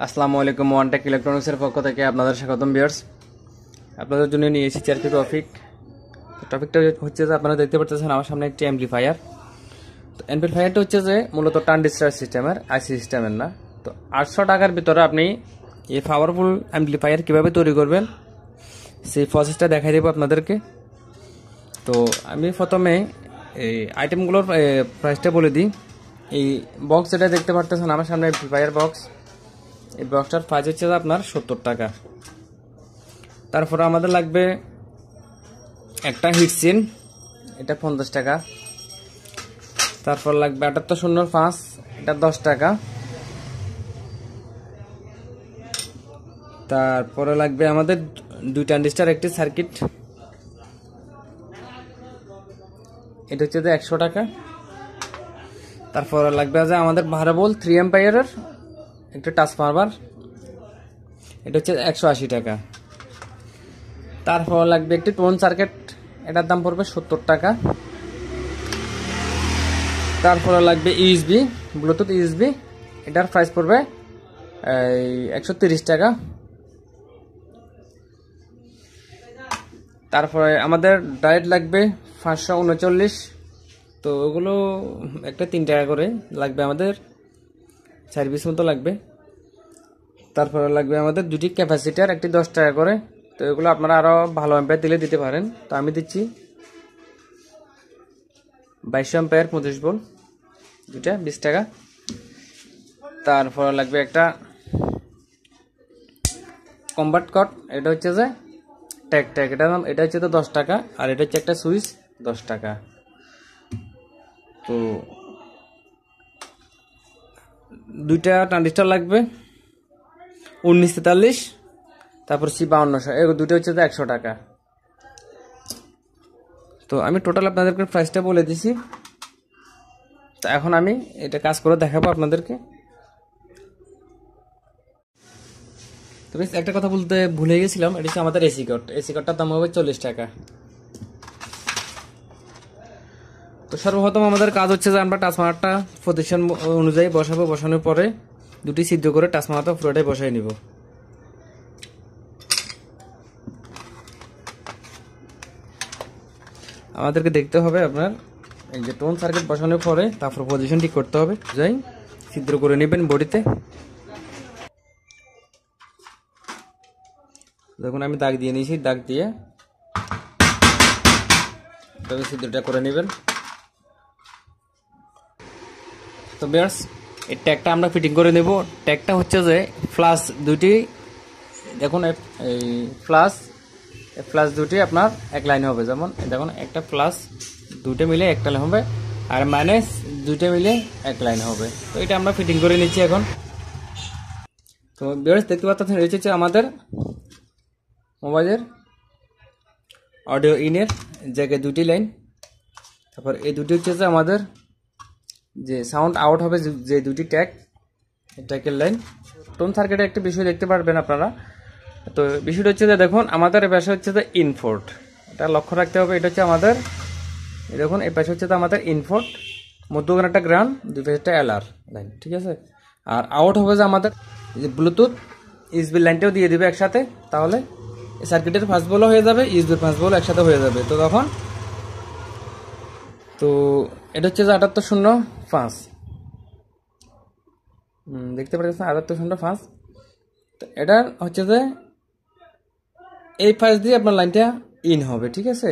আসসালামু আলাইকুম। ওয়ানটেক ইলেকট্রনিক্সের পক্ষ থেকে আপনাদের স্বাগতম ভিউয়ার্স। আপনাদের জন্য নিয়ে এসেছি চারটি টপিকটা হচ্ছে যে আপনারা দেখতে পাচ্ছেন আমার সামনে একটি অ্যাম্পলিফায়ার। তো অ্যাম্পলিফায়ারটা হচ্ছে যে মূলত ট্রানজিস্টর সিস্টেমের, আইসি সিস্টেমের না। তো 800 টাকার ভিতরে আপনি এই পাওয়ারফুল অ্যাম্পলিফায়ার কীভাবে তৈরি করবেন সেই প্রসেসটা দেখাই দেবো আপনাদেরকে। তো আমি প্রথমে এই আইটেমগুলোর প্রাইসটা বলে দিই। এই বক্স যেটা দেখতে পাচ্ছেন আমার সামনে অ্যাম্পলিফায়ার বক্স, এই বক্সটার প্রাইস হচ্ছে আপনার 70 টাকা। তারপরে আমাদের লাগবে একটা হিটসিন, এটা 50 টাকা। তারপর লাগবে 7805, এটা 10 টাকা। তারপরে লাগবে আমাদের 2 ট্রানজিস্টর একটি সার্কিট, এটা হচ্ছে 100 টাকা। তারপরে লাগবে যে আমাদের 12 ভোল্ট 3 অ্যাম্পিয়ারের একটা ট্রান্সফরমার, এটা হচ্ছে 180 টাকা। তারপর লাগবে একটি টোন সার্কিট, এটার দাম পড়বে 70 টাকা। তারপরে লাগবে ইউএসবি, ব্লুটুথ ইউএসবি, এটার প্রাইস পড়বে 130 টাকা। তারপরে আমাদের ডায়েট লাগবে 539, তো ওগুলো একটা 3 টাকা করে লাগবে, আমাদের 4 পিস মতো লাগবে। তারপরে লাগবে আমাদের 2টি ক্যাপাসিটার, একটি 10 টাকা করে। তো এগুলো আপনারা আরও ভালো অ্যাম্পিয়ার দিলে দিতে পারেন, তো আমি দিচ্ছি 22 অ্যাম্পিয়ার 25 ভোল্ট, দুটা 20 টাকা। তারপরে লাগবে একটা কম্বাট কট, এটা হচ্ছে যে ট্যাগ, এটা হচ্ছে তো 10 টাকা, আর এটা হচ্ছে একটা সুইচ 10 টাকা। তো 2টা ট্রানজিস্টর লাগবে 1943, তারপর C5200, এই দুটো হচ্ছে তো 100 টাকা। তো আমি টোটাল আপনাদেরকে প্রাইসটা বলে দিছি। তো এখন আমি এটা কাজ করে দেখাবো আপনাদেরকে। তো বেশ একটা কথা বলতে ভুলে গেছিলাম, এটা হচ্ছে আমাদের এসি কট। এসি কটটার দাম হবে 40 টাকা। তো সর্বপ্রথম আমাদের কাজ হচ্ছে যে আমরা ট্রান্সফরমারটা পজিশন অনুযায়ী বসাবো। বসানোর পরে 2টি ছিদ্র করে ট্রান্সফরমারটা পুরোটাই বসাই নিব। আমাদেরকে দেখতে হবে আপনার এই যে টোন সার্কিট বসানোর পরে তারপর পজিশন ঠিক করতে হবে। যাই ছিদ্র করে নেবেন বডিতে। দেখুন আমি দাগ দিয়ে নিয়েছি, দাগ দিয়ে তবে ছিদ্রটা করে নেবেন। তো ভিউয়ার্স, এই ট্যাগটা আমরা ফিটিং করে নেব। ট্যাগটা হচ্ছে যে ফ্লাশ দুটি, দেখুন এই ফ্লাশ দুটি আপনার এক লাইনে হবে। যেমন দেখুন একটা প্লাস, দুটো মিলে একটা লাইন হবে, আর মাইনাস দুটো মিলে এক লাইন হবে। তো এটা আমরা ফিটিং করে নিচ্ছি এখন। তো ভিউয়ার্স দেখতে পাচ্ছেন এটা হচ্ছে আমাদের মোবাইলের অডিও ইনের জায়গায় 2টি লাইন। তারপর এই দুটি হচ্ছে যে আমাদের যে সাউন্ড আউট হবে যে 2টি ট্যাগের লাইন। টোন সার্কিটের একটি বিষয় দেখতে পারবেন আপনারা। তো বিষয়টা হচ্ছে যে দেখুন আমাদের এই পাশে হচ্ছে যে ইনপোর্ট, এটা লক্ষ্য রাখতে হবে। এটা হচ্ছে আমাদের দেখুন এই পাশে হচ্ছে তো আমাদের ইনপোর্ট, মধ্যখানে একটা গ্রাউন্ড, দুই পাশে একটা এলআর লাইন, ঠিক আছে। আর আউট হবে যে আমাদের ব্লুটুথ ইউএসবি লাইনটাও দিয়ে দিবে একসাথে, তাহলে সার্কিটের ফার্স্ট বলও হয়ে যাবে, ইউএসবির ফার্স্ট বলও একসাথে হয়ে যাবে। তো তখন তো এটা হচ্ছে যে 7805, দেখতে পাচ্ছেন 7805। তো এটা হচ্ছে যে এই পাশ দিয়ে আপনার লাইনটা ইন হবে, ঠিক আছে।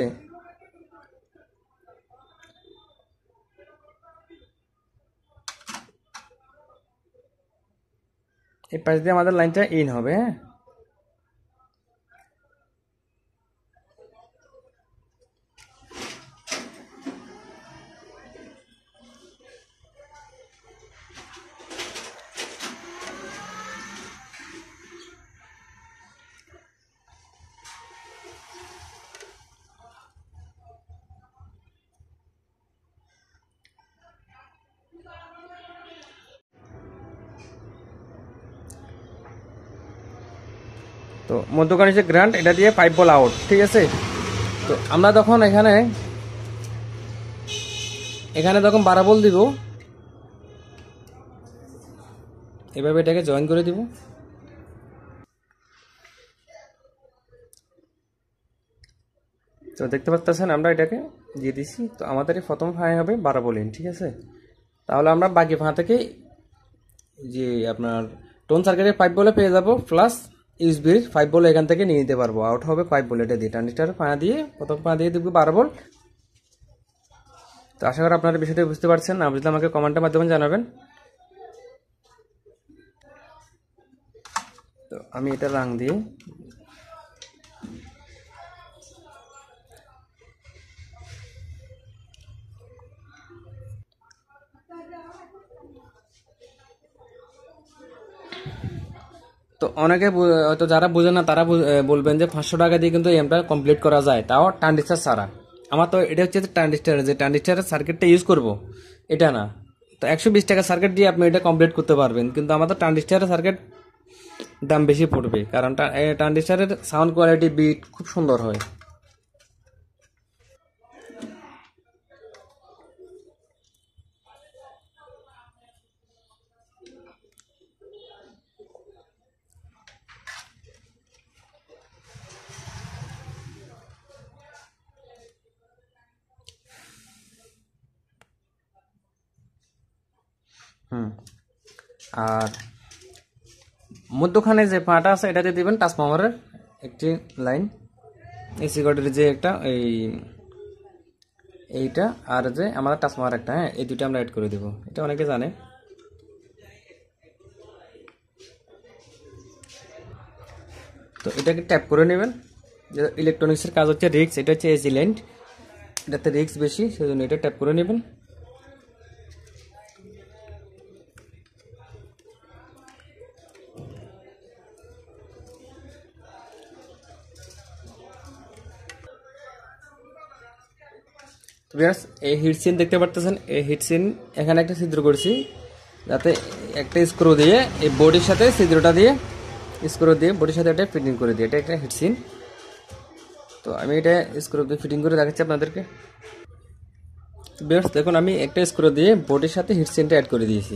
এই পাশ দিয়ে আমাদের লাইনটা ইন হবে, হ্যাঁ। তো মধ্যখানে যে গ্রান্ড, এটা দিয়ে 5 বল আউট, ঠিক আছে। তো আমরা তখন এখানে তখন 12 বল দিব, এভাবে এটাকে জয়েন করে দিব। তো দেখতে পাচ্ছেন আমরা এটাকে দিয়ে দিছি। তো আমাদের প্রথম ফাঁড়ি হবে 12 ভোল্ট, ঠিক আছে। তাহলে আমরা বাকি ফাঁ থেকে যে আপনার টোন সার্কিটের 5 ভোল্ট পেয়ে যাব, প্লাস ইউএসবির 5 ভোল্ট এখান থেকে নিয়ে নিতে পারবো। আউট হবে 5 ভোল্ট, এটা দিয়ে ট্রানজিস্টার ফাঁ দিয়ে প্রথম ফাঁ দিয়ে দেবো 12 ভোল্ট। তো আশা করি আপনারা বিষয়টা বুঝতে পারছেন। না বুঝলে আমাকে কমেন্টের মাধ্যমে জানাবেন। তো আমি এটা রাং দিয়ে তো অনেকে হয়তো যারা বুঝে না তারা বলবেন যে 500 টাকা দিয়ে কিন্তু এমটা কমপ্লিট করা যায়, তাও ট্রানজিস্টার ছাড়া। আমার তো এটা হচ্ছে ট্রানজিস্টার, যে ট্রানজিস্টারের সার্কিটটা ইউজ করব এটা না। তো 120 টাকা সার্কিট দিয়ে আপনি এটা কমপ্লিট করতে পারবেন, কিন্তু আমাদের ট্রানজিস্টারের সার্কিট দাম বেশি পড়বে, কারণ ট্রানজিস্টারের সাউন্ড কোয়ালিটি বিট খুব সুন্দর হয়। আর মধ্যখানে যে পাটা আছে এটাতে দিবেন ট্রান্সফরমারের একটি লাইন, এসি কটের যে একটা এইটা, আর যে আমাদের ট্রান্সফরমার একটা, হ্যাঁ, এই দুটো আমরা অ্যাড করে দেব। এটা অনেকে জানে। তো এটাকে ট্যাপ করে নেবেন। যে ইলেকট্রনিক্সের কাজ হচ্ছে রিক্স, এটা হচ্ছে এসি লাইন, এটাতে রিক্স বেশি, সেজন্য এটা ট্যাপ করে নেবেন। এই হিটসিন দেখতে পারতেছেন, এই হিটসিন এখানে একটা ছিদ্র করছি, যাতে একটা স্ক্রু দিয়ে এই বডির সাথে ছিদ্রটা দিয়ে স্ক্রু দিয়ে বডির সাথে এটা ফিটিং করে দিই। এটা একটা হিটসিন। তো আমি এটা স্ক্রু দিয়ে ফিটিং করে দেখাচ্ছি আপনাদেরকে। ভিউয়ার্স দেখুন, আমি একটা স্ক্রু দিয়ে বডির সাথে হিটসিনটা অ্যাড করে দিয়েছি।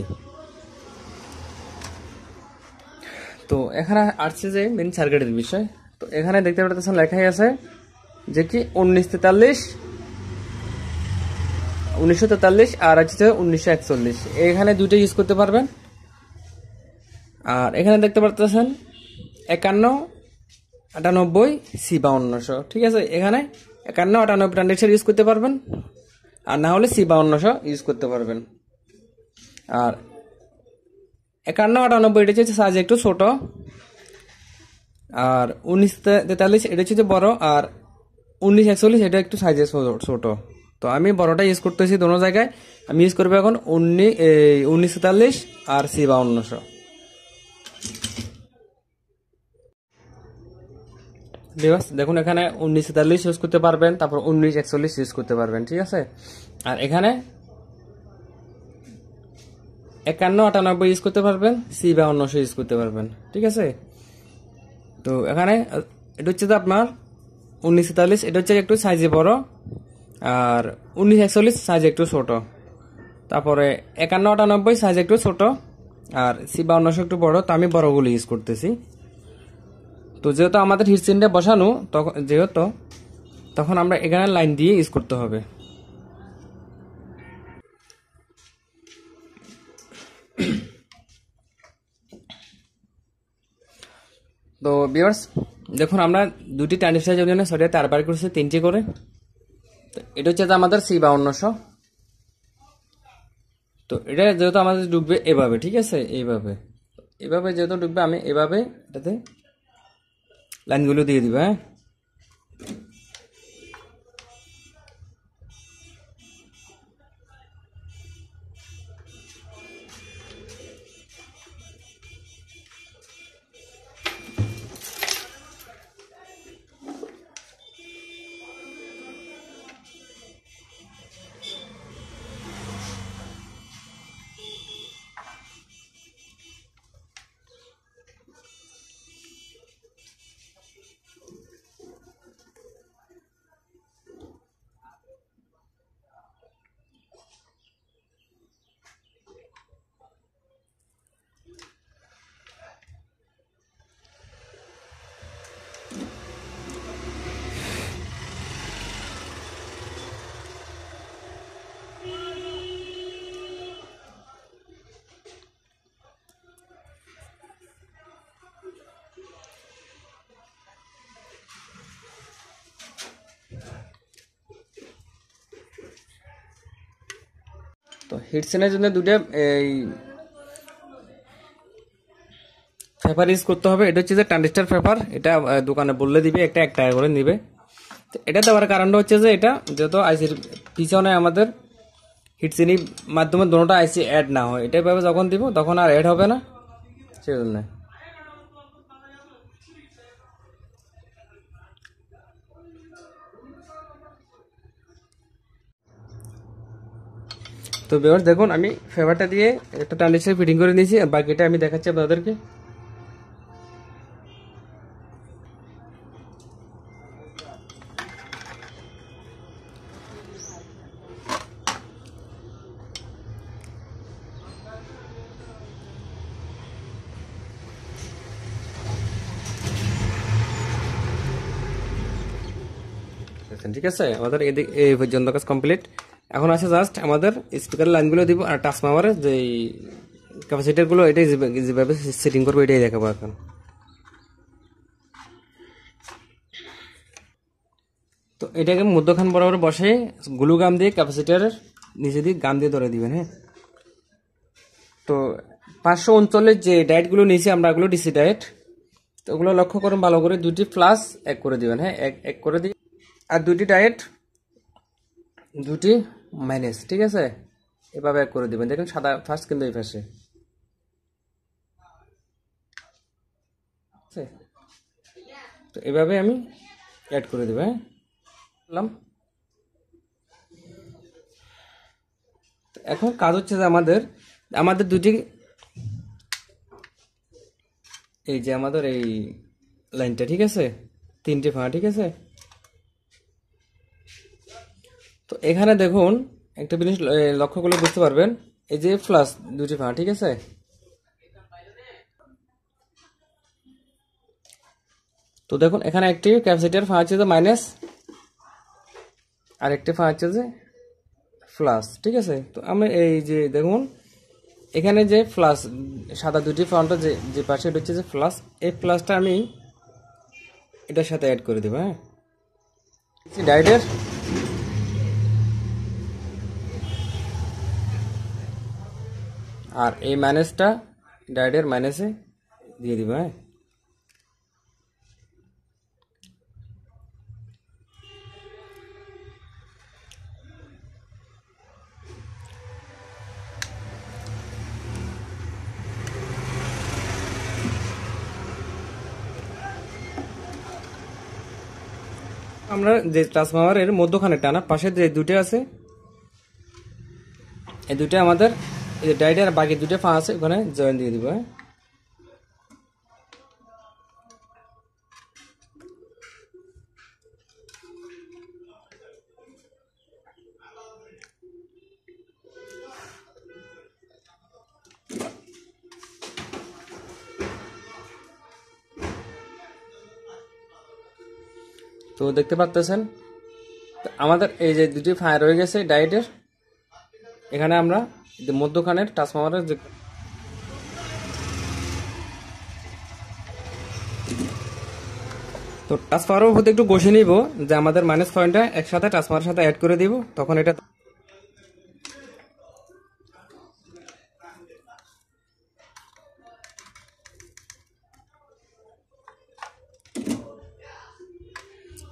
তো এখানে আসছে যে মেন সার্কিটের বিষয়। তো এখানে দেখতে পাচ্ছেন লেখাই আছে যে কি 1943 আর হচ্ছে 1941, এখানে দুটো ইউজ করতে পারবেন। আর এখানে দেখতে পাচ্ছেন 5198 C5200, ঠিক আছে। এখানে 5198 ট্রানজিস্টার ইউজ করতে পারবেন, আর না হলে C5200 ইউজ করতে পারবেন। আর 5198 এটা হচ্ছে সাইজ একটু ছোট, আর 1943 এটা হচ্ছে বড়, আর 1941 এটা একটু সাইজে ছোট। তো আমি বড়টা ইউজ করতেছি দোনো জায়গায়। আমি ইউজ করবো এখন 1943 আর C5200। দেখুন এখানে 1943 ইউজ করতে পারবেন, তারপর 1941 ইউজ করতে পারবেন, ঠিক আছে। আর এখানে 5198 ইউজ করতে পারবেন, C5200 ইউজ করতে পারবেন, ঠিক আছে। তো এখানে এটা হচ্ছে তো আপনার 1943, এটা হচ্ছে একটু সাইজে বড়, আর 1941 সাইজ একটু ছোট, তারপরে 5198 সাইজ একটু ছোট, আর C5200 একটু বড়। তো আমি বড়গুলো ইউজ করতেছি। তো যেহেতু আমাদের হিটসিনটা বসানো, তখন আমরা এখানে লাইন দিয়ে ইউজ করতে হবে। তো ভিউয়ার্স দেখুন, আমরা দুটি ট্রানজিস্টারের জন্য সরিয়ে তার বার করছি 3টি করে। তো এটা হচ্ছে আমাদের C5200। তো এটা যেহেতু আমাদের ডুববে এভাবে, ঠিক আছে, এইভাবে যেহেতু ডুববে, আমি এভাবে এটাতে লাইনগুলো দিয়ে দিব, হ্যাঁ। হিটসিনের জন্য দুটো এই পেপার ইউজ করতে হবে। এটা হচ্ছে যে ট্রানজিস্টার পেপার, এটা দোকানে বললে দিবে, একটা 1 টাকা করে নিবে। তো এটা দেওয়ার কারণটা হচ্ছে যে এটা যত আইসির পিছনে আমাদের হিটসিনির মাধ্যমে দুটোটা আইসি অ্যাড না হয়, এটা ভাবে যখন দিব তখন আর অ্যাড হবে না, সেজন্য। তো ভিউয়ার্স দেখুন, আমি পেপারটা দিয়ে একটা ট্রানজিস্টার ফিটিং করে নিয়েছি, আর বাকিটা আমি দেখাচ্ছি আপনাদেরকে। ঠিক আছে, আমাদের এই পর্যন্ত কাজ কমপ্লিট। এখন আছে জাস্ট আমাদের স্পিকারের লাইনগুলো দিব, আর ট্রান্সফরমারের যে ক্যাপাসিটারগুলো এটাই যেভাবে সেটিং করবো এটাই দেখাবো এখন। তো এটাকে মধ্যখান বরাবর বসে গ্লু গাম দিয়ে ক্যাপাসিটারের নিচে দিয়ে গাম দিয়ে ধরে দিবেন। হ্যাঁ, তো 539 যে ডায়েটগুলো নিয়েছি আমরা, এগুলো ডিসি ডায়েট। তো ওগুলো লক্ষ্য করুন ভালো করে, 2টি প্লাস 1 করে দিবেন। হ্যাঁ, এক করে দিই, আর 2টি ডায়েট 2টি মাইনাস, ঠিক আছে, এভাবে 1 করে দিবেন। দেখুন সাদা ফার্স্ট কিন্তু এই পাশে, তো এভাবে আমি অ্যাড করে দেবো। হ্যাঁ, এখন কাজ হচ্ছে যে আমাদের দুটি, এই যে আমাদের এই লাইনটা, ঠিক আছে, 3টে ফাঁকা, ঠিক আছে। তো এখানে দেখুন একটা জিনিস লক্ষ্য করলে বুঝতে পারবেন, এই যে প্লাস 2টি ফাঁকা, ঠিক আছে। তো দেখুন এখানে একটি ক্যাপাসিটর ফাঁকা আছে যে মাইনাস, আর একটি ফাঁকা আছে যে প্লাস, ঠিক আছে। তো আমি এই যে দেখুন এখানে যে প্লাস সাদা 2টি ফাঁকা যে পাশে এটা হচ্ছে যে প্লাস, এই প্লাসটা আমি এটার সাথে অ্যাড করে দেবো। হ্যাঁ, ডায়োডের আর এই মাইনাসটা ডায়োডের মাইনাসে দিয়ে দিব। হ্যাঁ, আমরা যে ট্রান্সফরমারের মধ্যখানে টানা পাশে যে 2টে আছে, এই 2টে আমাদের এই যে ডায়োডের বাকি 2টে ফাঁকা আছে ওখানে জয়েন দিয়ে দিব। হ্যাঁ, তো দেখতে পাচ্ছেন আমাদের এই যে 2টি ফায়ার হয়ে গেছে ডায়োডের, এখানে আমরা মধ্যখানের ট্রান্সফরমারের যে তো ট্রান্সফরমারের মধ্যে একটু বসে নিব যে আমাদের মাইনাস পয়েন্টটা একসাথে ট্রান্সফরমারের সাথে অ্যাড করে দিব, তখন এটা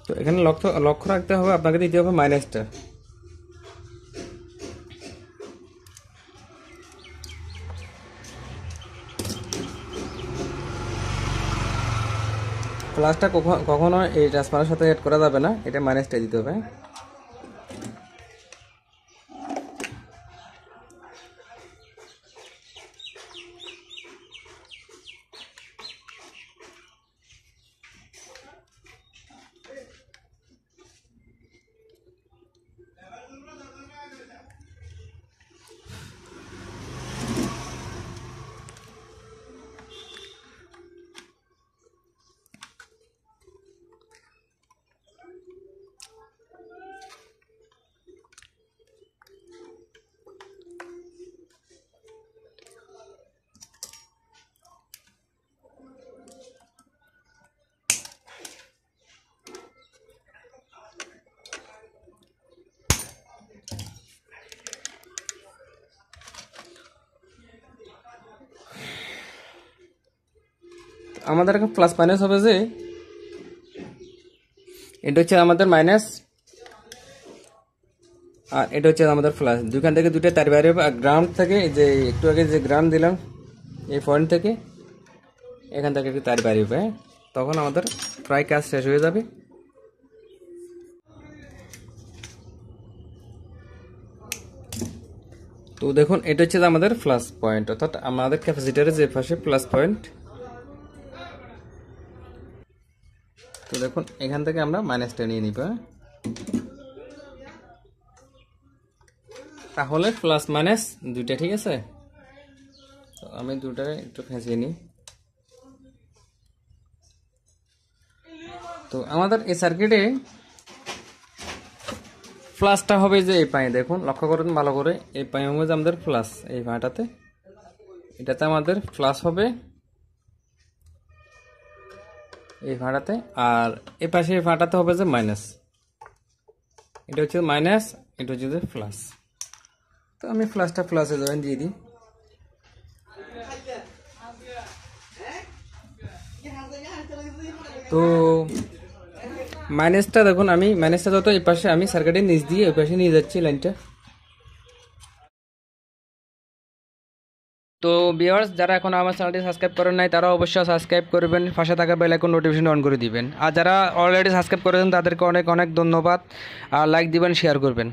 তো এখানে লক্ষ্য রাখতে হবে, আপনাকে দিতে হবে মাইনাসটা। প্লাসটা কখনো এই ট্রান্সফরমারের সাথে অ্যাড করা যাবে না, এটা মাইনাসটা দিতে হবে। আমাদের এখন প্লাস মাইনাস হবে যে এটা হচ্ছে আমাদের মাইনাস আর এটা হচ্ছে আমাদের প্লাস, দুইখান থেকে দুইটা তার বাইরে হবে। আর গ্রাউন্ড থেকে যে একটু আগে যে গ্রাউন্ড দিলাম এই পয়েন্ট থেকে এখান থেকে একটু তার বাইরে হবে, তখন আমাদের প্রায় কাজ শেষ হয়ে যাবে। তো দেখুন এটা হচ্ছে আমাদের প্লাস পয়েন্ট, অর্থাৎ আমাদের ক্যাপাসিটরের যে পাশে প্লাস পয়েন্ট। তো দেখুন এখান থেকে আমরা মাইনাসটা নিয়ে নিব, তাহলে প্লাস মাইনাস দুইটা ঠিক আছে। তো আমি দুটা একটু ফেঁসিয়ে নিই। তো আমাদের এই সার্কিটে প্লাসটা হবে যে এই পায়ে, দেখুন লক্ষ্য করুন ভালো করে, এই পায়ে হবে আমাদের প্লাস, এই পাটাতে এটাতে আমাদের প্লাস হবে এই ভাড়াতে, আর এ পাশে এই ভাড়াতে হবে যে মাইনাস। এটা হচ্ছে মাইনাস, এটা হচ্ছে যে প্লাস। তো আমি প্লাসটা প্লাসে জয়েন দিয়ে দিই। তো মাইনাসটা দেখুন, আমি মাইনাসটা যত এই পাশে আমি সার্কিটের নিচ দিয়ে ওই পাশে নিয়ে যাচ্ছি লাইনটা। তো ভিউয়ার্স, যারা এখন আমার চ্যানেলটি সাবস্ক্রাইব করেন নাই তারা অবশ্যই সাবস্ক্রাইব করবেন, পাশে থাকা বেল আইকন নোটিফিকেশন অন করে দিবেন। আর যারা অলরেডি সাবস্ক্রাইব করেছেন তাদেরকে অনেক অনেক ধন্যবাদ। আর লাইক দিবেন, শেয়ার করবেন।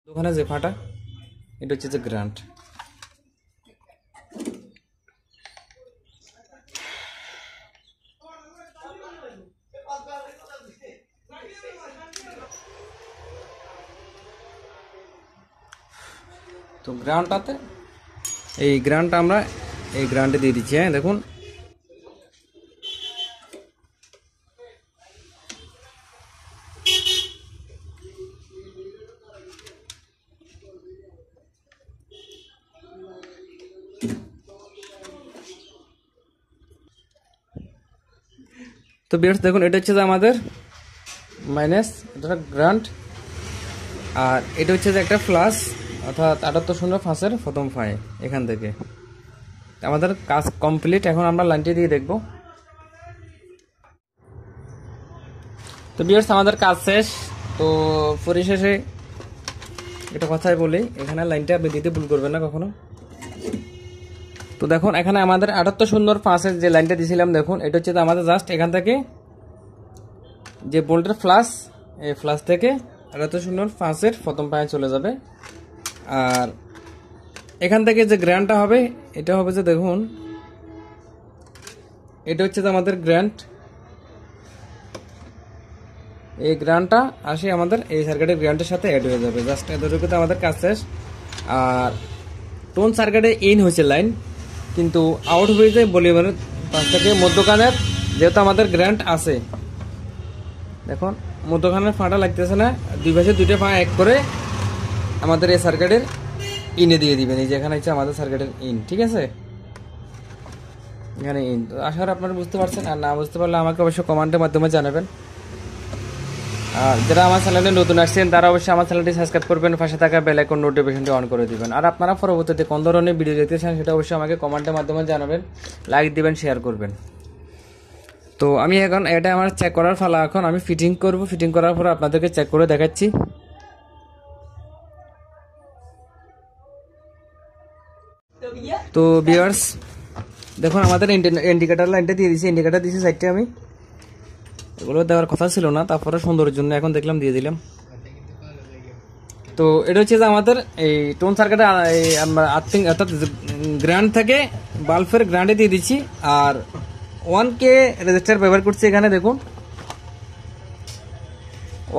ওখানে যে ফাটা এটা হচ্ছে যে গ্রান্ট। তো গ্রাউন্ডটাতে এই গ্রাউন্ডটা আমরা এই গ্রাউন্ডে দিয়ে দিচ্ছি। হ্যাঁ দেখুন, তো ভিউয়ার্স দেখুন এটা হচ্ছে যে আমাদের মাইনাস, এটা গ্রাউন্ড, আর এটা হচ্ছে যে একটা প্লাস, অর্থাৎ 7805 প্রথম ফাই এখান থেকে। আমাদের কাজ কমপ্লিট। এখন আমরা লাইনটি দিয়ে দেখব। তো ভিউয়ার্স আমাদের কাজ শেষ। তো পরিশেষে এটা কথাই বলি, এখানে লাইনটা আপনি দিতে ভুল করবেন না কখনো। তো দেখুন এখানে আমাদের 7805 যে লাইনটা দিয়েছিলাম, দেখুন এটা হচ্ছে আমাদের জাস্ট এখান থেকে যে বোল্টের ফ্লাশ, এই ফ্লাশ থেকে 7805 প্রথম পায়ে চলে যাবে। আর এখান থেকে যে গ্র্যান্ডটা হবে এটা হবে যে দেখুন এটা হচ্ছে আমাদের গ্র্যান্ড, এই গ্র্যান্ডটা আসে আমাদের এই সার্কিটের গ্র্যান্ডের সাথে অ্যাড হয়ে যাবে। জাস্ট এতটুকুতে আমাদের কাজ শেষ। আর টোন সার্কিটে ইন হয়েছে লাইন, কিন্তু আউট হয়ে যায় ভলিউমের পাশ থেকে মধ্যখানের, যেহেতু আমাদের গ্র্যান্ড আছে। দেখুন মধ্যখানের ফাঁটা লাগতেছে না, দুই পাশে দুইটা পা এক করে আমাদের এই সার্কিটের ইনে দিয়ে দিবেন। এই যে এখানে হচ্ছে আমাদের সার্কিটের ইন, ঠিক আছে, এখানে ইন। তো আশা করি আপনারা বুঝতে পারছেন, আর না বুঝতে পারলে আমাকে অবশ্যই কমেন্টের মাধ্যমে জানাবেন। আর যারা আমার চ্যানেলে নতুন আসছেন তারা অবশ্যই আমার চ্যানেলটি সাবস্ক্রাইব করবেন, পাশে থাকা বেল আইকন নোটিফিকেশনটি অন করে দিবেন। আর আপনারা পরবর্তীতে কোন ধরনের ভিডিও দেখতে চান সেটা অবশ্যই আমাকে কমেন্টের মাধ্যমে জানাবেন, লাইক দিবেন, শেয়ার করবেন। তো আমি এখন এটা আমার চেক করার ফালা, এখন আমি ফিটিং করব। ফিটিং করার পর আপনাদেরকে চেক করে দেখাচ্ছি। তো ভিউয়ার্স দেখুন আমাদের ইন্ডিকেটর লাইনটা দিয়ে দিয়েছি, ইন্ডিকেটর দিয়েছি সাইডটা, আমি এগুলো দেওয়ার কথা ছিল না, তারপরে সুন্দরের জন্য এখন দেখলাম দিয়ে দিলাম। তো এটা হচ্ছে যে আমাদের এই টোন সার্কিটে আর্থিং অর্থাৎ গ্রান্ড থেকে বাল্বের গ্রান্ডে দিয়ে দিচ্ছি। আর 1K রেজিস্টার ব্যবহার করছি এখানে দেখুন,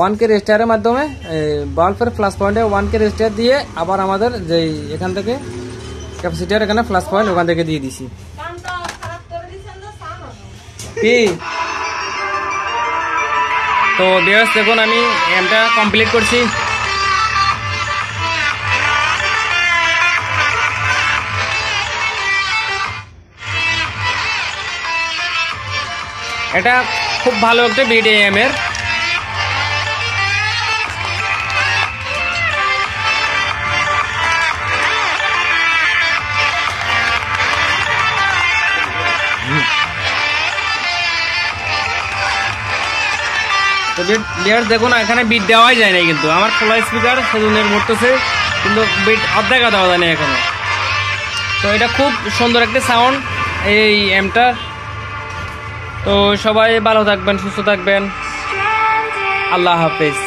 1K রেজিস্টারের মাধ্যমে বাল্বের প্লাস পয়েন্টে 1K রেজিস্টার দিয়ে আবার আমাদের যে এখান থেকে ক্যাপাসিটার এখানে প্লাস পয়েন্ট ওখান থেকে দিয়ে দিছি। কি তো ভিউয়ার্স দেখুন আমি এমটা কমপ্লিট করছি। এটা খুব ভালো একটা বিডিএম এর। তো ভিউয়ার্স দেখুন এখানে বিট দেওয়াই যায় না, কিন্তু আমার খোলা স্পিকার সেজনের ঘুরতেছে, কিন্তু বিট অর্ধেক দেওয়া যায় না এখানে। তো এটা খুব সুন্দর একটা সাউন্ড এই এমটার। তো সবাই ভালো থাকবেন, সুস্থ থাকবেন, আল্লাহ হাফেজ।